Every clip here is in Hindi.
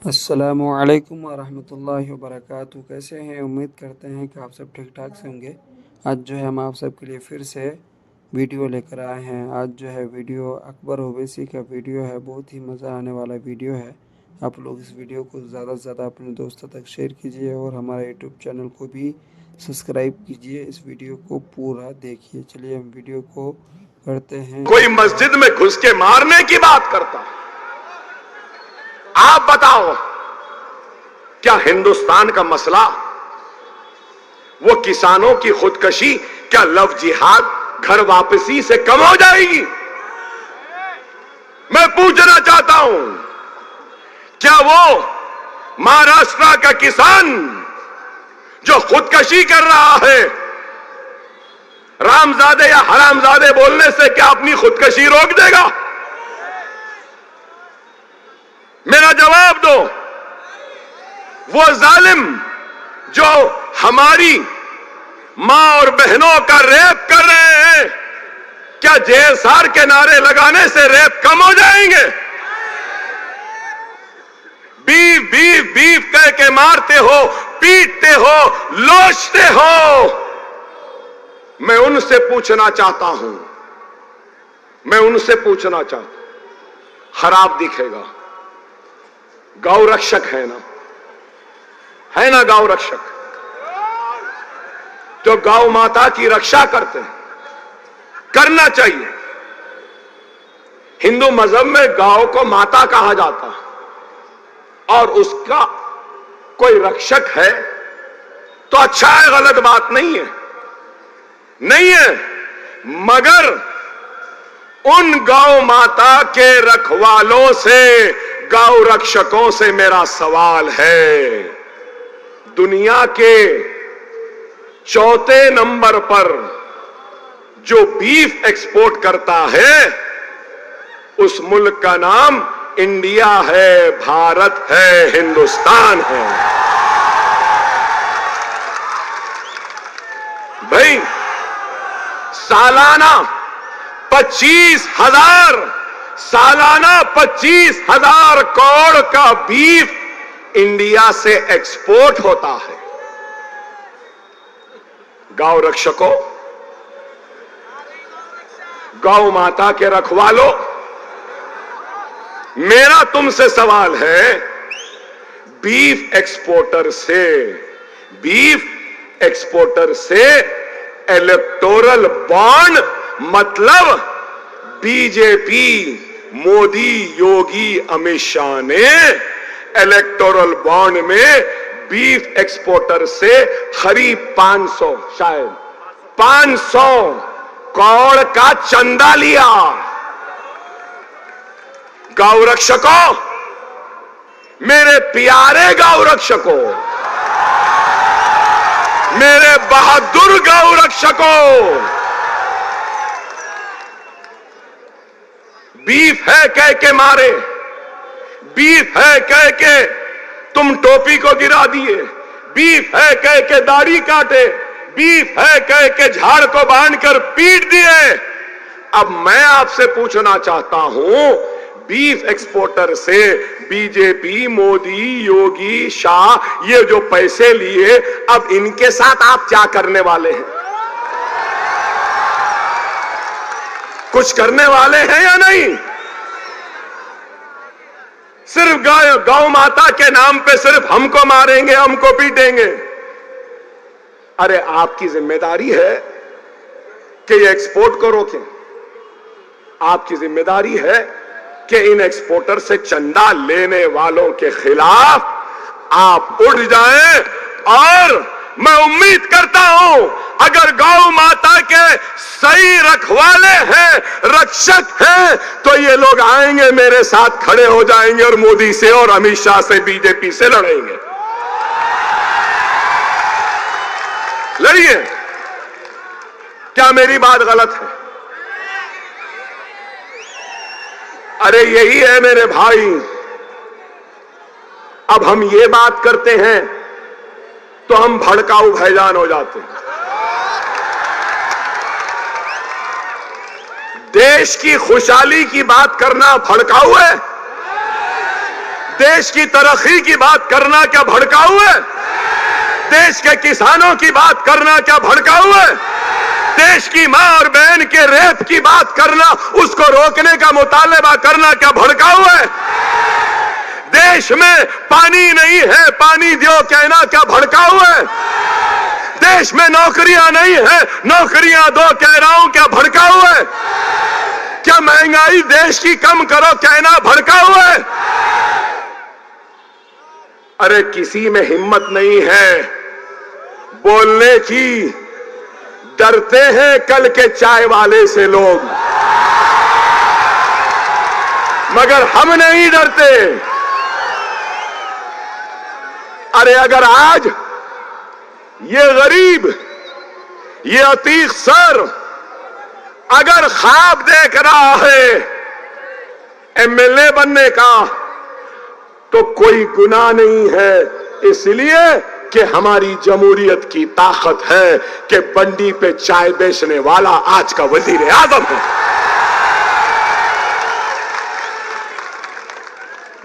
अस्सलामुअलैकुम वरहमतुल्लाहि वबरकातुहू। कैसे हैं? उम्मीद करते हैं कि आप सब ठीक ठाक से होंगे। आज जो है हम आप सब के लिए फिर से वीडियो लेकर आए हैं। आज जो है वीडियो अकबर ओवैसी का वीडियो है। बहुत ही मज़ा आने वाला वीडियो है। आप लोग इस वीडियो को ज़्यादा से ज़्यादा अपने दोस्तों तक शेयर कीजिए और हमारे यूट्यूब चैनल को भी सब्सक्राइब कीजिए। इस वीडियो को पूरा देखिए। चलिए हम वीडियो को करते हैं। कोई मस्जिद में घुस के मारने की बात करता, आप बताओ क्या हिंदुस्तान का मसला वो किसानों की खुदकशी, क्या लव जिहाद घर वापसी से कम हो जाएगी? मैं पूछना चाहता हूं, क्या वो महाराष्ट्र का किसान जो खुदकशी कर रहा है, रामजादे या हरामजादे बोलने से क्या अपनी खुदकशी रोक देगा? मेरा जवाब दो। वो जालिम जो हमारी मां और बहनों का रेप कर रहे हैं, क्या जेएसआर के नारे लगाने से रेप कम हो जाएंगे? बीफ बीफ बीफ कह के मारते हो, पीटते हो, लोचते हो। मैं उनसे पूछना चाहता हूं, खराब दिखेगा। गौ रक्षक है ना गौ रक्षक, जो गौ माता की रक्षा करते हैं, करना चाहिए। हिंदू मजहब में गौ को माता कहा जाता है और उसका कोई रक्षक है तो अच्छा है, गलत बात नहीं है। मगर उन गौ माता के रखवालों से, गौ रक्षकों से मेरा सवाल है। दुनिया के चौथे नंबर पर जो बीफ एक्सपोर्ट करता है, उस मुल्क का नाम इंडिया है, भारत है, हिंदुस्तान है। भाई सालाना 25,000 करोड़ का बीफ इंडिया से एक्सपोर्ट होता है। गौ रक्षकों, गौ माता के रखवालों, मेरा तुमसे सवाल है, बीफ एक्सपोर्टर से इलेक्टोरल बॉन्ड, मतलब बीजेपी, मोदी, योगी, अमित शाह ने इलेक्टोरल बॉन्ड में बीफ एक्सपोर्टर से करीब 500 करोड़ का चंदा लिया। गौ रक्षकों, मेरे प्यारे गौ रक्षकों, मेरे बहादुर गौ रक्षकों, बीफ है कह के मारे, बीफ है कह के तुम टोपी को गिरा दिए, बीफ है कह के दाढ़ी काटे, बीफ है कह के झाड़ को बांधकर पीट दिए। अब मैं आपसे पूछना चाहता हूं, बीफ एक्सपोर्टर से बीजेपी, मोदी, योगी, शाह, ये जो पैसे लिए, अब इनके साथ आप क्या करने वाले हैं? कुछ करने वाले हैं या नहीं? सिर्फ गौ माता के नाम पे सिर्फ हमको मारेंगे, हमको पीटेंगे। अरे आपकी जिम्मेदारी है कि ये एक्सपोर्ट को रोकें। आपकी जिम्मेदारी है कि इन एक्सपोर्टर से चंदा लेने वालों के खिलाफ आप उठ जाएं। और मैं उम्मीद करता हूं, अगर गौ माता के सही रखवाले हैं, रक्षक हैं, तो ये लोग आएंगे, मेरे साथ खड़े हो जाएंगे और मोदी से और अमित शाह से, बीजेपी से लड़ेंगे। लड़िए। क्या मेरी बात गलत है? अरे यही है मेरे भाई। अब हम ये बात करते हैं तो हम भड़काऊ भाईजान हो जाते हैं। देश की खुशहाली की बात करना भड़काऊ है? देश की तरक्की की बात करना क्या भड़काऊ है? देश के किसानों की बात करना क्या भड़काऊ है? देश की मां और बहन के रेप की बात करना, उसको रोकने का मुतालबा करना क्या भड़काऊ है? देश में पानी नहीं है, पानी दो कहना क्या भड़काऊ है? देश में नौकरियां नहीं है, नौकरियां दो कह रहा हूं क्या भड़काऊ है? क्या महंगाई देश की कम करो कहना भड़काऊ है? अरे किसी में हिम्मत नहीं है बोलने की, डरते हैं कल के चाय वाले से लोग, मगर हम नहीं डरते। अरे अगर आज ये गरीब, ये अतीक सर अगर ख्वाब देख रहा है एमएलए बनने का, तो कोई गुनाह नहीं है, इसलिए कि हमारी जमहूरियत की ताकत है कि बंडी पे चाय बेचने वाला आज का वजीर आजम है।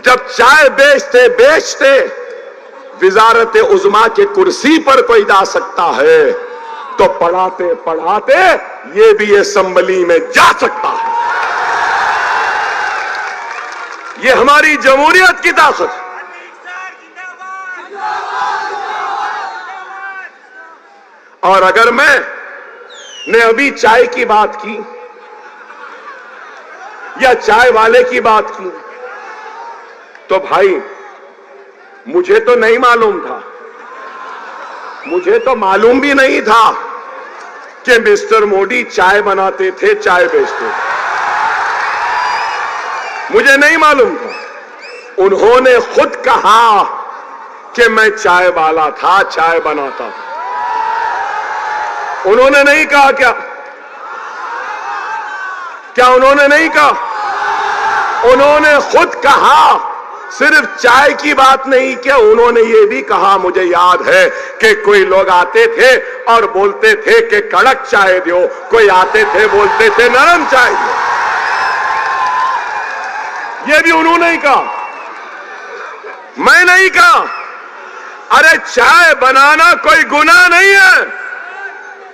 जब चाय बेचते बेचते विजारत उज़्मा के कुर्सी पर कोई जा सकता है, तो पढ़ाते पढ़ाते ये भी असेंबली में जा सकता है। ये हमारी जमहूरियत की ताकत है। और अगर मैंने अभी चाय की बात की या चाय वाले की बात की, तो भाई मुझे तो नहीं मालूम था, मुझे तो मालूम भी नहीं था कि मिस्टर मोदी चाय बनाते थे, चाय बेचते थे, मुझे नहीं मालूम था। उन्होंने खुद कहा कि मैं चाय वाला था, चाय बनाता था। उन्होंने नहीं कहा क्या? क्या उन्होंने नहीं कहा? उन्होंने खुद कहा। सिर्फ चाय की बात नहीं किया, उन्होंने ये भी कहा, मुझे याद है कि कोई लोग आते थे और बोलते थे कि कड़क चाय दो, कोई आते थे बोलते थे नरम चाय दो। ये भी उन्होंने ही कहा, मैं नहीं कहा। अरे चाय बनाना कोई गुनाह नहीं है,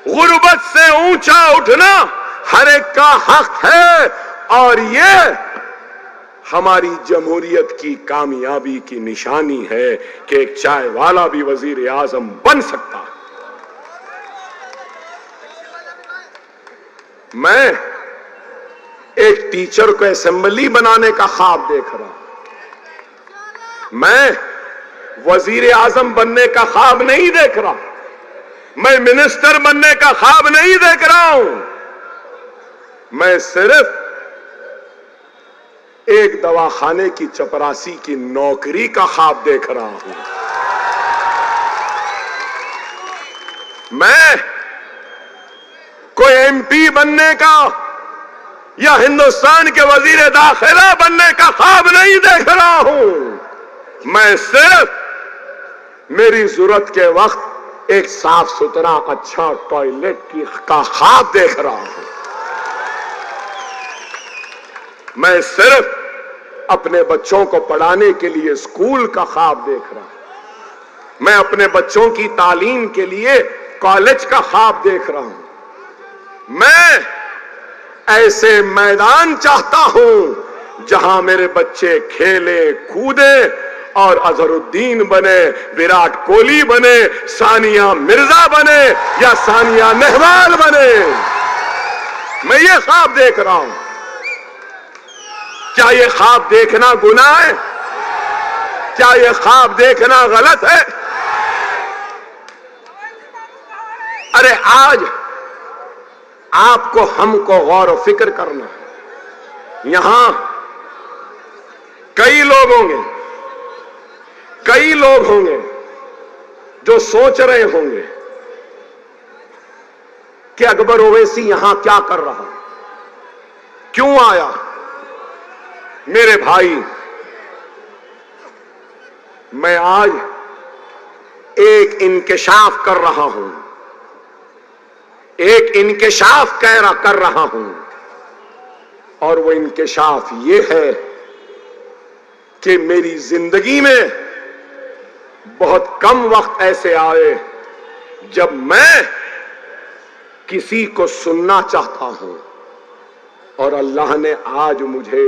गुर्बत से ऊंचा उठना हर एक का हक है, और ये हमारी जमहूरियत की कामयाबी की निशानी है कि एक चाय वाला भी वजीर आजम बन सकता है। मैं एक टीचर को असेंबली बनाने का ख्वाब देख रहा हूं। मैं वजीर आजम बनने का ख्वाब नहीं देख रहा, मैं मिनिस्टर बनने का ख्वाब नहीं देख रहा हूं। मैं सिर्फ एक दवाखाने की चपरासी की नौकरी का ख्वाब देख रहा हूं। मैं कोई एमपी बनने का या हिंदुस्तान के वजीर दाखिला बनने का ख्वाब नहीं देख रहा हूं। मैं सिर्फ मेरी जरूरत के वक्त एक साफ सुथरा अच्छा टॉयलेट का ख्वाब देख रहा हूं। मैं सिर्फ अपने बच्चों को पढ़ाने के लिए स्कूल का ख्वाब देख रहा हूं। मैं अपने बच्चों की तालीम के लिए कॉलेज का ख्वाब देख रहा हूं। मैं ऐसे मैदान चाहता हूं जहां मेरे बच्चे खेले कूदे और अजहरुद्दीन बने, विराट कोहली बने, सानिया मिर्जा बने या सानिया नेहवाल बने। मैं ये ख्वाब देख रहा हूं। क्या ये ख्वाब देखना गुनाह है? क्या ये ख्वाब देखना गलत है? अरे आज आपको हमको गौर व फिक्र करना है। यहां कई लोग होंगे जो सोच रहे होंगे कि अकबर ओवैसी यहां क्या कर रहा, क्यों आया। मेरे भाई, मैं आज एक इंकिशाफ कर रहा हूं, एक इंकिशाफ कर रहा हूं, और वो इंकिशाफ ये है कि मेरी जिंदगी में बहुत कम वक्त ऐसे आए जब मैं किसी को सुनना चाहता हूं, और अल्लाह ने आज मुझे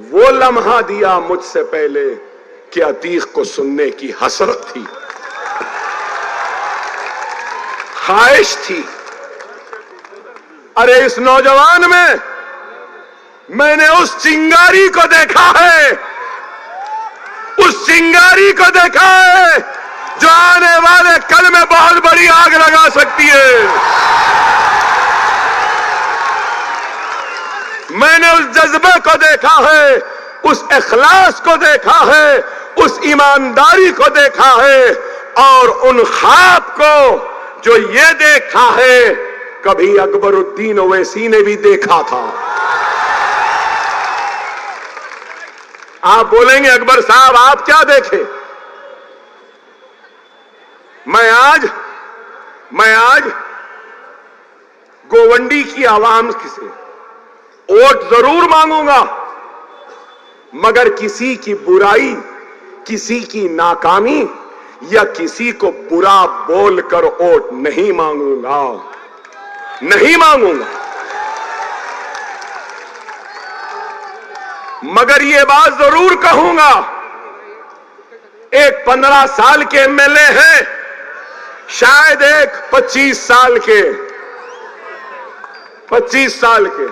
वो लम्हा दिया मुझसे पहले कि अतीक को सुनने की हसरत थी, ख्वाहिश थी। अरे इस नौजवान में मैंने उस चिंगारी को देखा है, उस चिंगारी को देखा है जो आने वाले कल में बहुत बड़ी आग लगा सकती है। मैंने उस जज्बे को देखा है, उस इखलास को देखा है, उस ईमानदारी को देखा है, और उन ख्वाब को जो ये देखा है कभी अकबरुद्दीन ओवैसी ने भी देखा था। आप बोलेंगे अकबर साहब आप क्या देखे? मैं आज गोवंडी की आवाम से वोट जरूर मांगूंगा, मगर किसी की बुराई, किसी की नाकामी या किसी को बुरा बोलकर वोट नहीं मांगूंगा, नहीं मांगूंगा। मगर ये बात जरूर कहूंगा, एक 15 साल के एमएलए हैं, शायद एक 25 साल के, 25 साल के।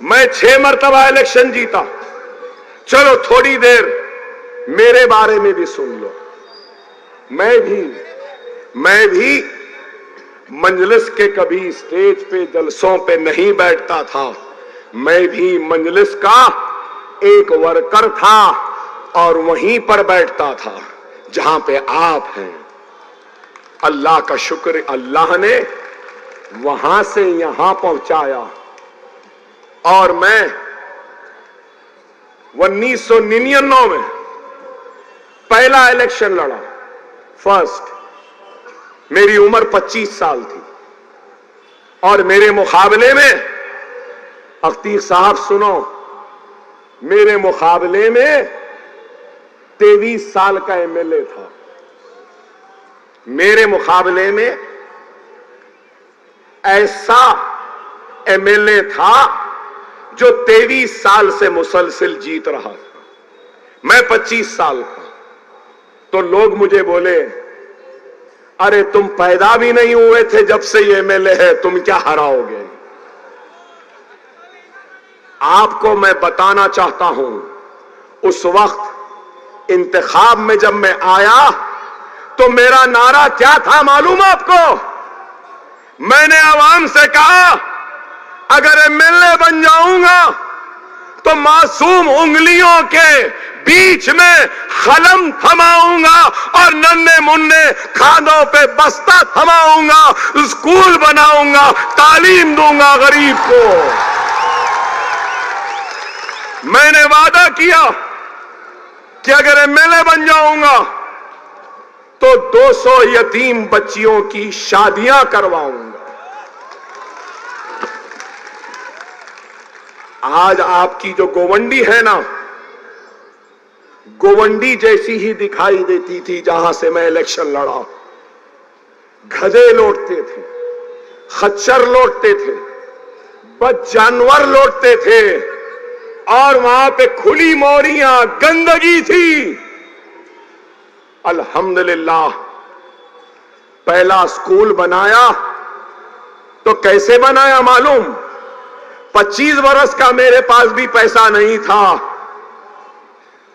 मैं 6 मरतबा इलेक्शन जीता। चलो थोड़ी देर मेरे बारे में भी सुन लो। मैं भी मजलिस के कभी स्टेज पे जलसों पे नहीं बैठता था। मैं भी मजलिस का एक वर्कर था और वहीं पर बैठता था जहां पे आप हैं। अल्लाह का शुक्र, अल्लाह ने वहां से यहां पहुंचाया। और मैं 1999 में पहला इलेक्शन लड़ा, फर्स्ट। मेरी उम्र 25 साल थी और मेरे मुकाबले में, अख्तीर साहब सुनो, मेरे मुकाबले में 23 साल का एमएलए था। मेरे मुकाबले में ऐसा एमएलए था जो 23 साल से मुसलसिल जीत रहा था। मैं 25 साल का। तो लोग मुझे बोले, अरे तुम पैदा भी नहीं हुए थे जब से ये एमएलए है, तुम क्या हराओगे? आपको मैं बताना चाहता हूं, उस वक्त इंतखाब में जब मैं आया तो मेरा नारा क्या था मालूम आपको? मैंने आवाम से कहा, अगर एमएलए बन जाऊंगा तो मासूम उंगलियों के बीच में कलम थमाऊंगा और नन्हे मुन्ने खानों पे बस्ता थमाऊंगा, स्कूल बनाऊंगा, तालीम दूंगा गरीब को। मैंने वादा किया कि अगर एमएलए बन जाऊंगा तो 200 यतीम बच्चियों की शादियां करवाऊंगा। आज आपकी जो गोवंडी है ना, गोवंडी जैसी ही दिखाई देती थी जहां से मैं इलेक्शन लड़ा। गधे लौटते थे, खच्चर लौटते थे, बद जानवर लौटते थे, और वहां पे खुली मोरियां, गंदगी थी। अल्हम्दुलिल्लाह पहला स्कूल बनाया तो कैसे बनाया मालूम? 25 बरस का मेरे पास भी पैसा नहीं था,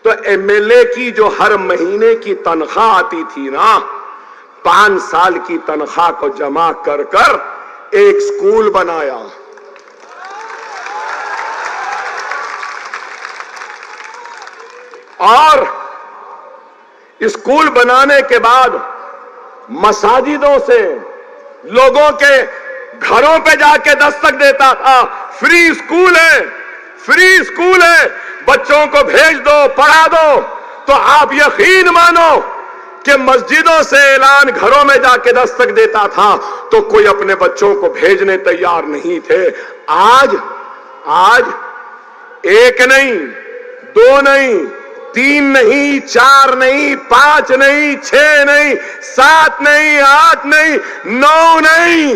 तो एमएलए की जो हर महीने की तनख्वाह आती थी ना, 5 साल की तनख्वाह को जमा कर कर एक स्कूल बनाया। और स्कूल बनाने के बाद मसाजिदों से लोगों के घरों पे जाके दस्तक देता था, फ्री स्कूल है, फ्री स्कूल है, बच्चों को भेज दो, पढ़ा दो। तो आप यकीन मानो कि मस्जिदों से ऐलान घरों में जाके दस्तक देता था तो कोई अपने बच्चों को भेजने तैयार नहीं थे। आज एक नहीं, 2 नहीं, 3 नहीं, 4 नहीं, 5 नहीं, 6 नहीं, 7 नहीं, 8 नहीं, 9 नहीं,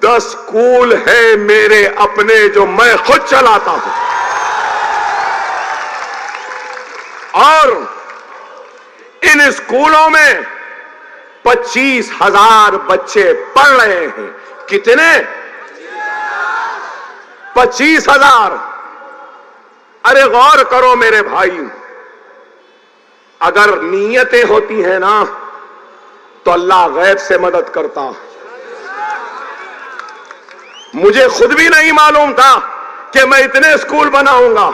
10 स्कूल है मेरे अपने जो मैं खुद चलाता हूं। और इन स्कूलों में 25,000 बच्चे पढ़ रहे हैं। कितने? 25,000। अरे गौर करो मेरे भाई, अगर नीयतें होती हैं ना तो अल्लाह गैब से मदद करता। मुझे खुद भी नहीं मालूम था कि मैं इतने स्कूल बनाऊंगा,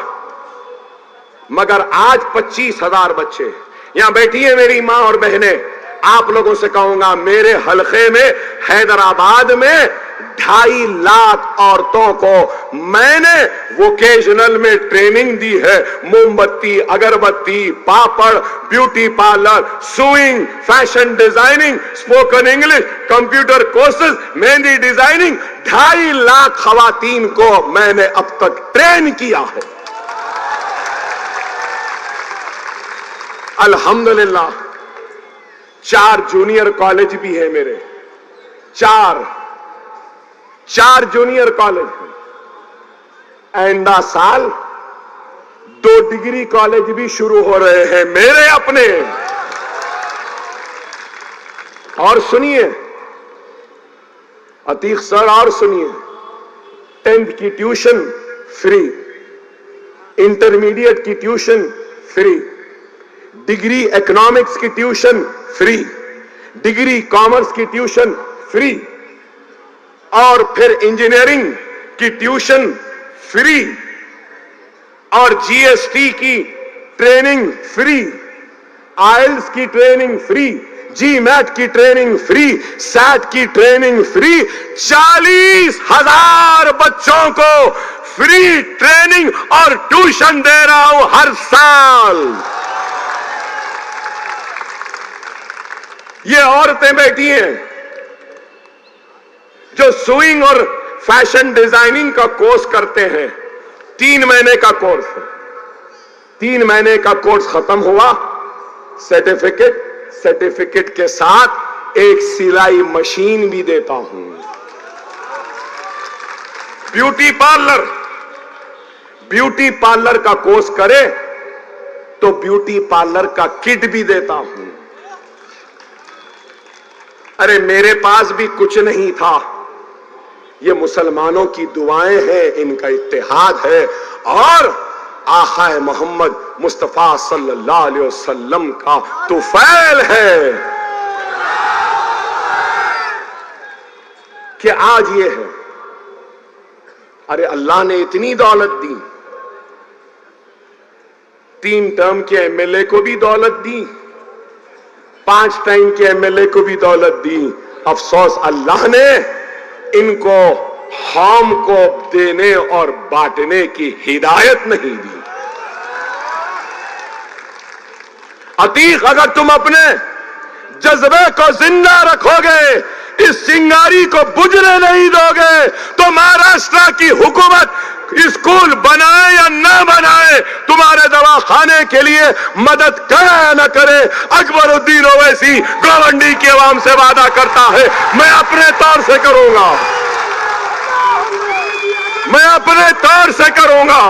मगर आज 25,000 बच्चे यहां बैठी है मेरी मां और बहनें। आप लोगों से कहूंगा, मेरे हलके में हैदराबाद में 2.5 लाख औरतों को मैंने वोकेशनल में ट्रेनिंग दी है। मोमबत्ती, अगरबत्ती, पापड़, beauty parlour, sewing, fashion designing, spoken English, computer courses, mehndi designing, 2.5 lakh खवातीन को मैंने अब तक ट्रेन किया है। अल्हम्दुलिल्लाह। 4 जूनियर कॉलेज भी है मेरे, 4 जूनियर कॉलेज हैं। आइंदा साल 2 डिग्री कॉलेज भी शुरू हो रहे हैं मेरे अपने। और सुनिए अतीक सर, और सुनिए, 10th की ट्यूशन फ्री, इंटरमीडिएट की ट्यूशन फ्री, डिग्री इकोनॉमिक्स की ट्यूशन फ्री, डिग्री कॉमर्स की ट्यूशन फ्री, और फिर इंजीनियरिंग की ट्यूशन फ्री, और जीएसटी की ट्रेनिंग फ्री, आइल्स की ट्रेनिंग फ्री, जीमैट की ट्रेनिंग फ्री, सैट की ट्रेनिंग फ्री। 40,000 बच्चों को फ्री ट्रेनिंग और ट्यूशन दे रहा हूं हर साल। ये औरतें बैठी हैं जो सुइंग और फैशन डिजाइनिंग का कोर्स करते हैं। 3 महीने का कोर्स है। 3 महीने का कोर्स खत्म हुआ, सर्टिफिकेट के साथ एक सिलाई मशीन भी देता हूं। ब्यूटी पार्लर का कोर्स करे तो ब्यूटी पार्लर का किट भी देता हूं। अरे मेरे पास भी कुछ नहीं था, ये मुसलमानों की दुआएं हैं, इनका इत्तेहाद है, और आका मोहम्मद मुस्तफा सल्लल्लाहु अलैहि वसल्लम का तुफैल है कि आज ये है। अरे अल्लाह ने इतनी दौलत दी, 3 टर्म के एमएलए को भी दौलत दी, 5 टाइम के एमएलए को भी दौलत दी। अफसोस अल्लाह ने इनको हम को देने और बांटने की हिदायत नहीं दी। अतीक, अगर तुम अपने जज्बे को जिंदा रखोगे, इस चिंगारी को बुझने नहीं दोगे, तो महाराष्ट्र की हुकूमत स्कूल बनाए या न बनाए, तुम्हारे दवाखाने के लिए मदद करे या न करे, अकबरुद्दीन ओवैसी गोवंडी के अवाम से वादा करता है, मैं अपने तौर से करूंगा, मैं अपने तौर से करूंगा।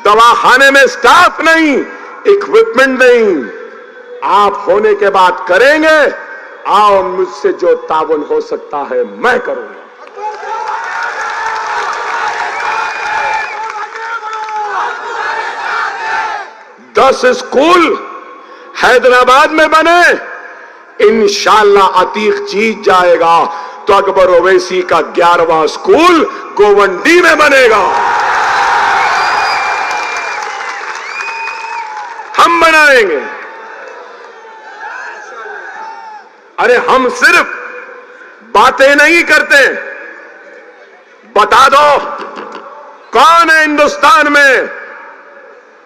दवाखाने में स्टाफ नहीं, इक्विपमेंट नहीं, आप होने के बाद करेंगे। आओ, मुझसे जो ताउन हो सकता है मैं करूंगा। दस स्कूल हैदराबाद में बने, इंशाअल्लाह अतीक जीत जाएगा तो अकबर ओवैसी का 11वां स्कूल गोवंडी में बनेगा। हम बनाएंगे। अरे हम सिर्फ बातें नहीं करते, बता दो कौन है हिंदुस्तान में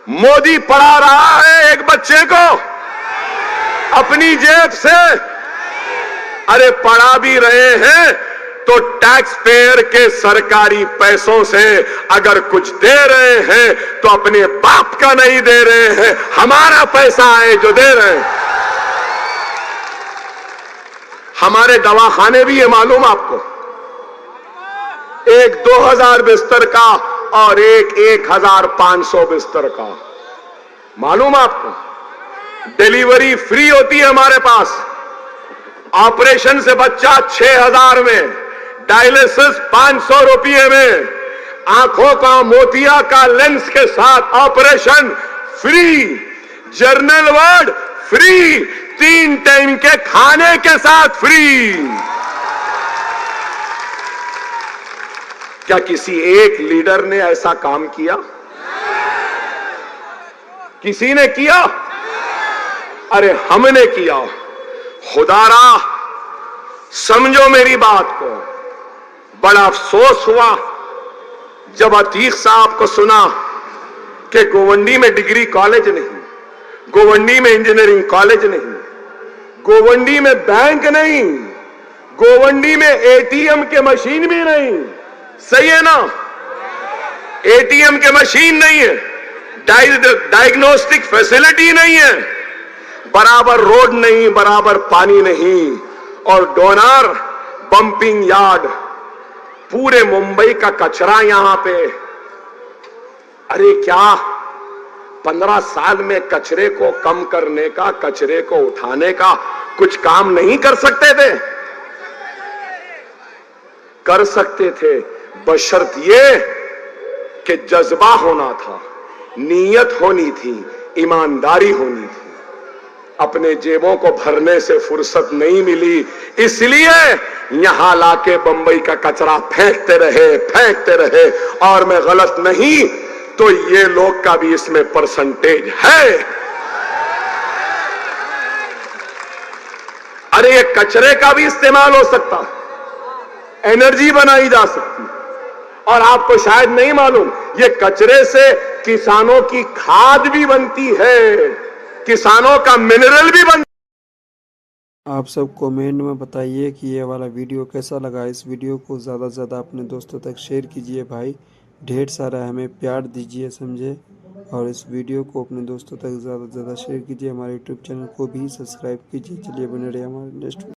मोदी पढ़ा रहा है एक बच्चे को अपनी जेब से? अरे पढ़ा भी रहे हैं तो टैक्स पेयर के सरकारी पैसों से अगर कुछ दे रहे हैं तो अपने बाप का नहीं दे रहे हैं, हमारा पैसा है जो दे रहे हैं। हमारे दवाखाने भी ये मालूम आपको, एक 2000 बिस्तर का और एक 1500 बिस्तर का, मालूम आपको। डिलीवरी फ्री होती है हमारे पास, ऑपरेशन से बच्चा 6000 में, डायलिसिस 500 रुपये में, आंखों का मोतिया का लेंस के साथ operation free, general ward free, 3 time के खाने के साथ फ्री। क्या किसी एक लीडर ने ऐसा काम किया? किसी ने किया? अरे हमने किया। खुदारा समझो मेरी बात को। बड़ा अफसोस हुआ जब अतीक साहब को सुना कि गोवंडी में डिग्री कॉलेज नहीं, गोवंडी में इंजीनियरिंग कॉलेज नहीं, गोवंडी में बैंक नहीं, गोवंडी में एटीएम के मशीन भी नहीं। सही है ना? एटीएम के मशीन नहीं है, डायग्नोस्टिक फैसिलिटी नहीं है, बराबर रोड नहीं, बराबर पानी नहीं, और डोनार पंपिंग यार्ड, पूरे मुंबई का कचरा यहां पे। अरे क्या 15 साल में कचरे को कम करने का, कचरे को उठाने का कुछ काम नहीं कर सकते थे? कर सकते थे, बशर्त ये कि जज्बा होना था, नीयत होनी थी, ईमानदारी होनी थी। अपने जेबों को भरने से फुर्सत नहीं मिली, इसलिए यहां लाके बंबई का कचरा फेंकते रहे। और मैं गलत नहीं तो ये लोग का भी इसमें परसेंटेज है। अरे ये कचरे का भी इस्तेमाल हो सकता, एनर्जी बनाई जा सकती। और आपको शायद नहीं मालूम, ये कचरे से किसानों की खाद भी बनती है, किसानों का मिनरल भी बनता। आप सब कमेंट में बताइए कि ये वाला वीडियो कैसा लगा। इस वीडियो को ज़्यादा से ज़्यादा अपने दोस्तों तक शेयर कीजिए भाई, ढेर सारा हमें प्यार दीजिए, समझे। और इस वीडियो को अपने दोस्तों तक ज़्यादा से ज़्यादा शेयर कीजिए। हमारे यूट्यूब चैनल को भी सब्सक्राइब कीजिए। चलिए बने रहिए हमारे नेक्स्ट